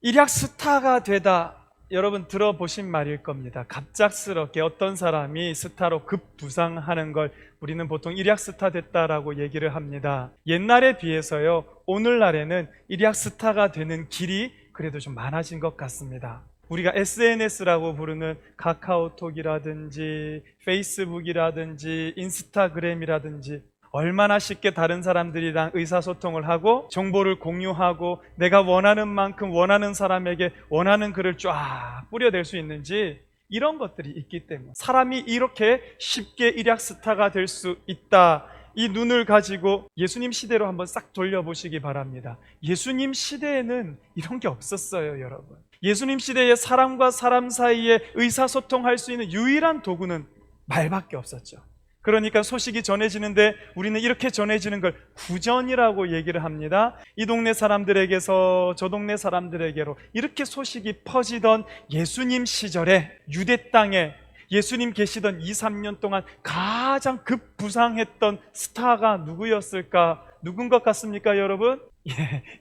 일약 스타가 되다. 여러분 들어보신 말일 겁니다. 갑작스럽게 어떤 사람이 스타로 급부상하는 걸 우리는 보통 일약 스타 됐다라고 얘기를 합니다. 옛날에 비해서요, 오늘날에는 일약 스타가 되는 길이 그래도 좀 많아진 것 같습니다. 우리가 SNS라고 부르는 카카오톡이라든지 페이스북이라든지 인스타그램이라든지 얼마나 쉽게 다른 사람들이랑 의사소통을 하고 정보를 공유하고 내가 원하는 만큼 원하는 사람에게 원하는 글을 쫙 뿌려댈 수 있는지, 이런 것들이 있기 때문에 사람이 이렇게 쉽게 일약 스타가 될 수 있다. 이 눈을 가지고 예수님 시대로 한번 싹 돌려보시기 바랍니다. 예수님 시대에는 이런 게 없었어요, 여러분. 예수님 시대에 사람과 사람 사이에 의사소통할 수 있는 유일한 도구는 말밖에 없었죠. 그러니까 소식이 전해지는데 우리는 이렇게 전해지는 걸 구전이라고 얘기를 합니다. 이 동네 사람들에게서 저 동네 사람들에게로 이렇게 소식이 퍼지던 예수님 시절에 유대 땅에 예수님 계시던 2, 3년 동안 가장 급부상했던 스타가 누구였을까? 누군 것 같습니까, 여러분?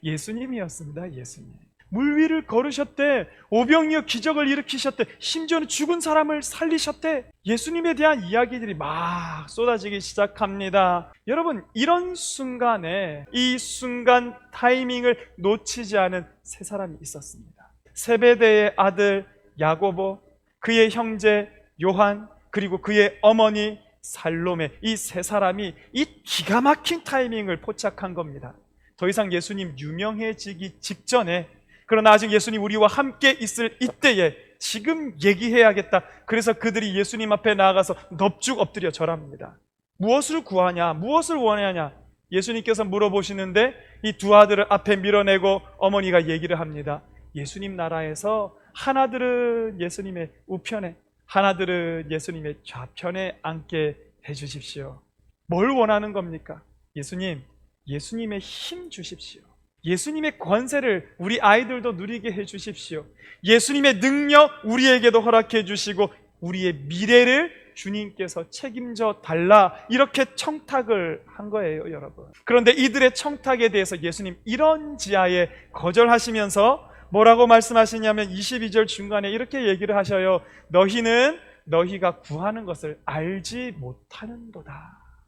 예수님이었습니다. 예수님. 물 위를 걸으셨대. 오병이어 기적을 일으키셨대. 심지어는 죽은 사람을 살리셨대. 예수님에 대한 이야기들이 막 쏟아지기 시작합니다. 여러분, 이런 순간에 이 순간 타이밍을 놓치지 않은 세 사람이 있었습니다. 세베대의 아들 야고보, 그의 형제 요한, 그리고 그의 어머니 살로메, 이 세 사람이 이 기가 막힌 타이밍을 포착한 겁니다. 더 이상 예수님 유명해지기 직전에, 그러나 아직 예수님 우리와 함께 있을 이때에 지금 얘기해야겠다. 그래서 그들이 예수님 앞에 나아가서 넙죽 엎드려 절합니다. 무엇을 구하냐? 무엇을 원하냐? 예수님께서 물어보시는데 이 두 아들을 앞에 밀어내고 어머니가 얘기를 합니다. 예수님 나라에서 하나들은 예수님의 우편에, 하나들은 예수님의 좌편에 앉게 해주십시오. 뭘 원하는 겁니까? 예수님, 예수님의 힘 주십시오. 예수님의 권세를 우리 아이들도 누리게 해주십시오. 예수님의 능력 우리에게도 허락해 주시고 우리의 미래를 주님께서 책임져 달라, 이렇게 청탁을 한 거예요, 여러분. 그런데 이들의 청탁에 대해서 예수님 이런 지하에 거절하시면서 뭐라고 말씀하시냐면 22절 중간에 이렇게 얘기를 하셔요. 너희는 너희가 구하는 것을 알지 못하는도다.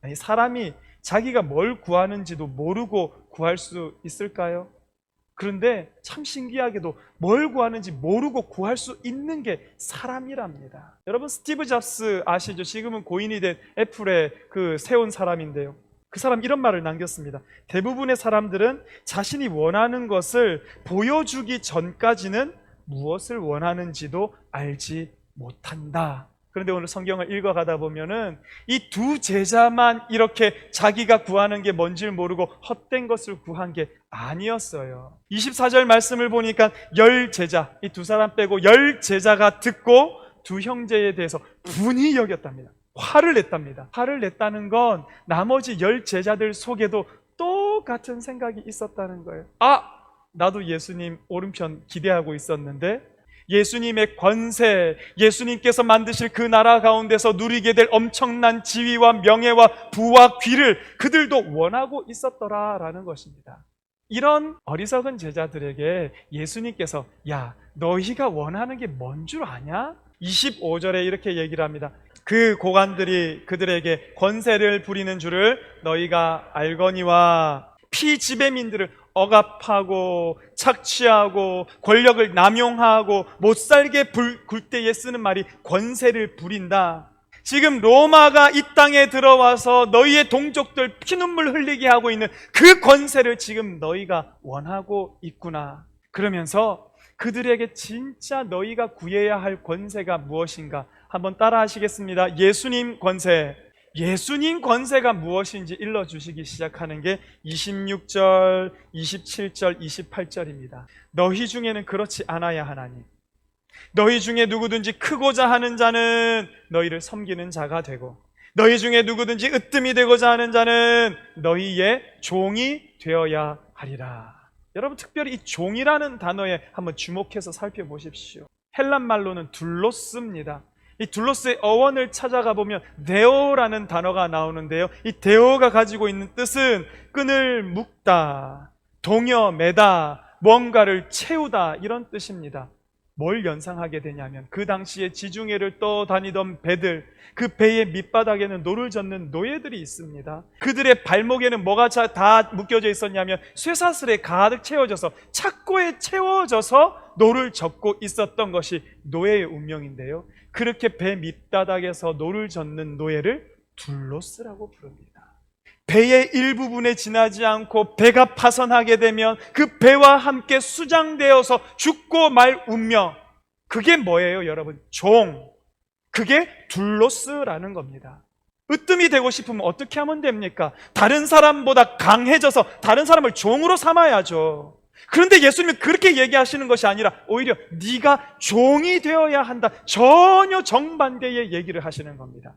아니, 사람이 자기가 뭘 구하는지도 모르고 구할 수 있을까요? 그런데 참 신기하게도 뭘 구하는지 모르고 구할 수 있는 게 사람이랍니다. 여러분, 스티브 잡스 아시죠? 지금은 고인이 된 애플에 세운 사람인데요. 그 사람 이런 말을 남겼습니다. 대부분의 사람들은 자신이 원하는 것을 보여주기 전까지는 무엇을 원하는지도 알지 못한다. 그런데 오늘 성경을 읽어가다 보면은 이 두 제자만 이렇게 자기가 구하는 게 뭔지를 모르고 헛된 것을 구한 게 아니었어요. 24절 말씀을 보니까 10제자, 이 두 사람 빼고 10제자가 듣고 두 형제에 대해서 분이 여겼답니다. 화를 냈답니다. 화를 냈다는 건 나머지 10제자들 속에도 똑같은 생각이 있었다는 거예요. 나도 예수님 오른편 기대하고 있었는데, 예수님의 권세, 예수님께서 만드실 그 나라 가운데서 누리게 될 엄청난 지위와 명예와 부와 귀를 그들도 원하고 있었더라라는 것입니다. 이런 어리석은 제자들에게 예수님께서 야, 너희가 원하는 게 뭔 줄 아냐? 25절에 이렇게 얘기를 합니다. 그 고관들이 그들에게 권세를 부리는 줄을 너희가 알거니와, 피지배민들을 억압하고 착취하고 권력을 남용하고 못살게 굴 때에 쓰는 말이 권세를 부린다. 지금 로마가 이 땅에 들어와서 너희의 동족들 피눈물 흘리게 하고 있는 그 권세를 지금 너희가 원하고 있구나. 그러면서 그들에게 진짜 너희가 구해야 할 권세가 무엇인가 한번 따라 하시겠습니다. 예수님 권세. 예수님 권세가 무엇인지 일러주시기 시작하는 게 26절, 27절, 28절입니다. 너희 중에는 그렇지 않아야 하나니 너희 중에 누구든지 크고자 하는 자는 너희를 섬기는 자가 되고, 너희 중에 누구든지 으뜸이 되고자 하는 자는 너희의 종이 되어야 하리라. 여러분, 특별히 이 종이라는 단어에 한번 주목해서 살펴보십시오. 헬란 말로는 둘로스입니다. 이 둘로스의 어원을 찾아가 보면 데오라는 단어가 나오는데요, 이 데오가 가지고 있는 뜻은 끈을 묶다, 동여 매다, 뭔가를 채우다 이런 뜻입니다. 뭘 연상하게 되냐면 그 당시에 지중해를 떠다니던 배들, 그 배의 밑바닥에는 노를 젓는 노예들이 있습니다. 그들의 발목에는 뭐가 다 묶여져 있었냐면 쇠사슬에 가득 채워져서 착고에 채워져서 노를 젓고 있었던 것이 노예의 운명인데요, 그렇게 배 밑바닥에서 노를 젓는 노예를 둘로스라고 부릅니다. 배의 일부분에 지나지 않고 배가 파선하게 되면 그 배와 함께 수장되어서 죽고 말 운명, 그게 뭐예요 여러분? 종. 그게 둘로스라는 겁니다. 으뜸이 되고 싶으면 어떻게 하면 됩니까? 다른 사람보다 강해져서 다른 사람을 종으로 삼아야죠. 그런데 예수님은 그렇게 얘기하시는 것이 아니라 오히려 네가 종이 되어야 한다, 전혀 정반대의 얘기를 하시는 겁니다.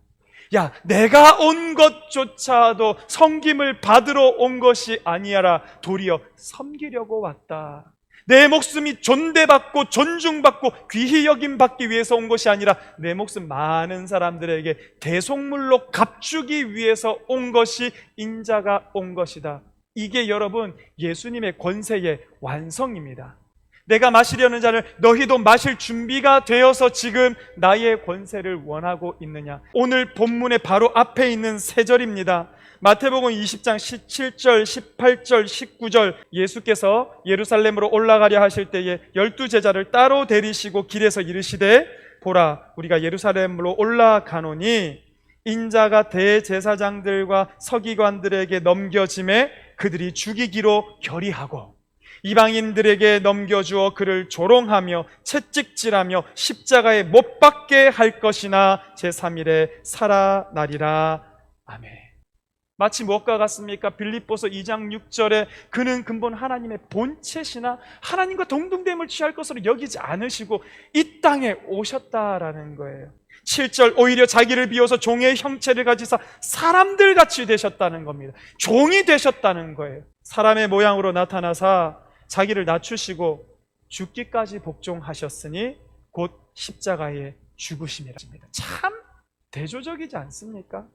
야, 내가 온 것조차도 섬김을 받으러 온 것이 아니라 도리어 섬기려고 왔다. 내 목숨이 존대받고 존중받고 귀히 여김받기 위해서 온 것이 아니라 내 목숨 많은 사람들에게 대속물로 값주기 위해서 온 것이 인자가 온 것이다. 이게 여러분 예수님의 권세의 완성입니다. 내가 마시려는 잔을 너희도 마실 준비가 되어서 지금 나의 권세를 원하고 있느냐. 오늘 본문의 바로 앞에 있는 세 절입니다. 마태복음 20장 17절, 18절, 19절, 예수께서 예루살렘으로 올라가려 하실 때에 12제자를 따로 데리시고 길에서 이르시되 보라, 우리가 예루살렘으로 올라가노니 인자가 대제사장들과 서기관들에게 넘겨짐에 그들이 죽이기로 결의하고 이방인들에게 넘겨주어 그를 조롱하며 채찍질하며 십자가에 못 박게 할 것이나 제3일에 살아나리라. 아멘. 마치 무엇과 같습니까? 빌립보서 2장 6절에 그는 근본 하나님의 본체시나 하나님과 동등됨을 취할 것으로 여기지 않으시고 이 땅에 오셨다라는 거예요. 7절, 오히려 자기를 비워서 종의 형체를 가지사 사람들 같이 되셨다는 겁니다. 종이 되셨다는 거예요. 사람의 모양으로 나타나사 자기를 낮추시고 죽기까지 복종하셨으니 곧 십자가에 죽으심이라. 참 대조적이지 않습니까?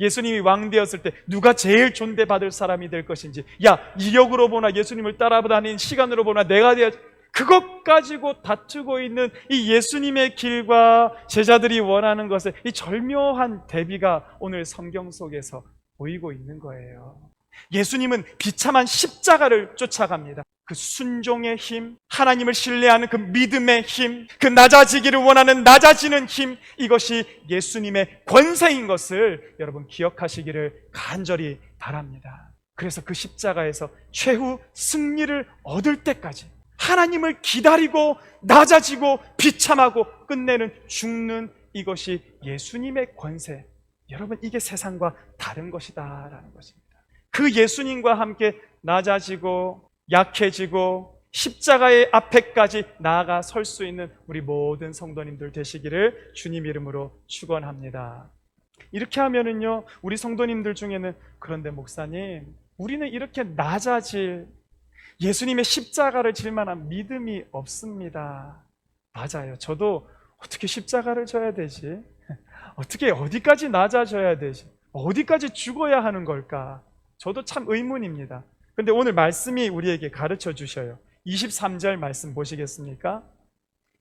예수님이 왕 되었을 때 누가 제일 존대받을 사람이 될 것인지, 야, 이력으로 보나 예수님을 따라다니는 시간으로 보나 내가 되어, 그것 가지고 다투고 있는 이 예수님의 길과 제자들이 원하는 것에 이 절묘한 대비가 오늘 성경 속에서 보이고 있는 거예요. 예수님은 비참한 십자가를 쫓아갑니다. 그 순종의 힘, 하나님을 신뢰하는 그 믿음의 힘, 그 낮아지기를 원하는 낮아지는 힘, 이것이 예수님의 권세인 것을 여러분 기억하시기를 간절히 바랍니다. 그래서 그 십자가에서 최후 승리를 얻을 때까지 하나님을 기다리고 낮아지고 비참하고 끝내는 죽는 이것이 예수님의 권세. 여러분, 이게 세상과 다른 것이다라는 것입니다. 그 예수님과 함께 낮아지고 약해지고 십자가의 앞에까지 나아가 설 수 있는 우리 모든 성도님들 되시기를 주님 이름으로 축원합니다. 이렇게 하면은요, 우리 성도님들 중에는 그런데 목사님, 우리는 이렇게 낮아질 예수님의 십자가를 질 만한 믿음이 없습니다. 맞아요. 저도 어떻게 십자가를 져야 되지? 어떻게 어디까지 낮아져야 되지? 어디까지 죽어야 하는 걸까? 저도 참 의문입니다. 근데 오늘 말씀이 우리에게 가르쳐 주셔요. 23절 말씀 보시겠습니까?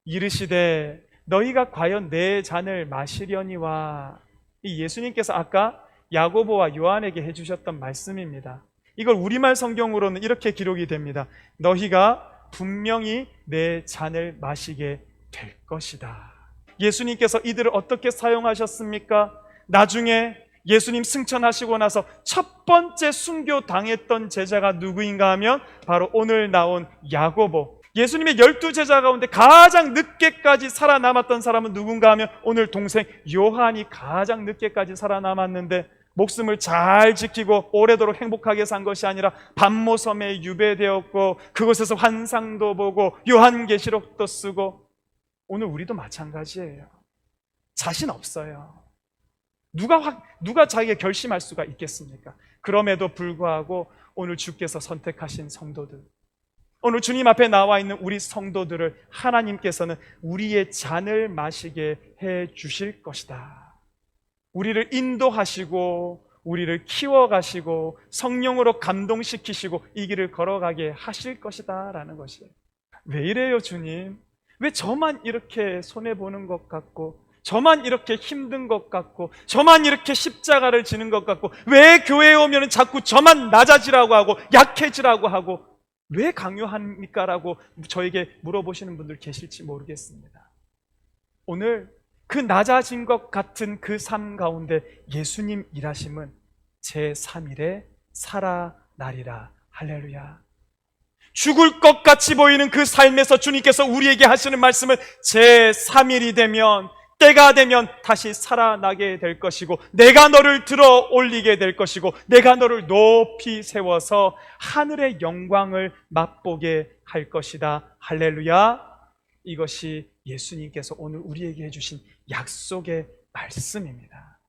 이르시되 너희가 과연 내 잔을 마시려니와. 이 예수님께서 아까 야고보와 요한에게 해주셨던 말씀입니다. 이걸 우리말 성경으로는 이렇게 기록이 됩니다. 너희가 분명히 내 잔을 마시게 될 것이다. 예수님께서 이들을 어떻게 사용하셨습니까? 나중에 예수님 승천하시고 나서 첫 번째 순교당했던 제자가 누구인가 하면 바로 오늘 나온 야고보. 예수님의 12제자 가운데 가장 늦게까지 살아남았던 사람은 누군가 하면 오늘 동생 요한이 가장 늦게까지 살아남았는데 목숨을 잘 지키고 오래도록 행복하게 산 것이 아니라 반모섬에 유배되었고 그곳에서 환상도 보고 요한계시록도 쓰고, 오늘 우리도 마찬가지예요. 자신 없어요. 누가 자기가 결심할 수가 있겠습니까? 그럼에도 불구하고 오늘 주께서 선택하신 성도들, 오늘 주님 앞에 나와 있는 우리 성도들을 하나님께서는 우리의 잔을 마시게 해 주실 것이다. 우리를 인도하시고 우리를 키워가시고 성령으로 감동시키시고 이 길을 걸어가게 하실 것이다 라는 것이에요. 왜 이래요 주님? 왜 저만 이렇게 손해보는 것 같고, 저만 이렇게 힘든 것 같고, 저만 이렇게 십자가를 지는 것 같고, 왜 교회에 오면 자꾸 저만 낮아지라고 하고 약해지라고 하고 왜 강요합니까? 라고 저에게 물어보시는 분들 계실지 모르겠습니다. 오늘 그 낮아진 것 같은 그 삶 가운데 예수님 일하심은 제3일에 살아나리라. 할렐루야. 죽을 것 같이 보이는 그 삶에서 주님께서 우리에게 하시는 말씀은 제3일이 되면, 때가 되면 다시 살아나게 될 것이고, 내가 너를 들어 올리게 될 것이고, 내가 너를 높이 세워서 하늘의 영광을 맛보게 할 것이다. 할렐루야. 이것이 예수님께서 오늘 우리에게 해주신 약속의 말씀입니다.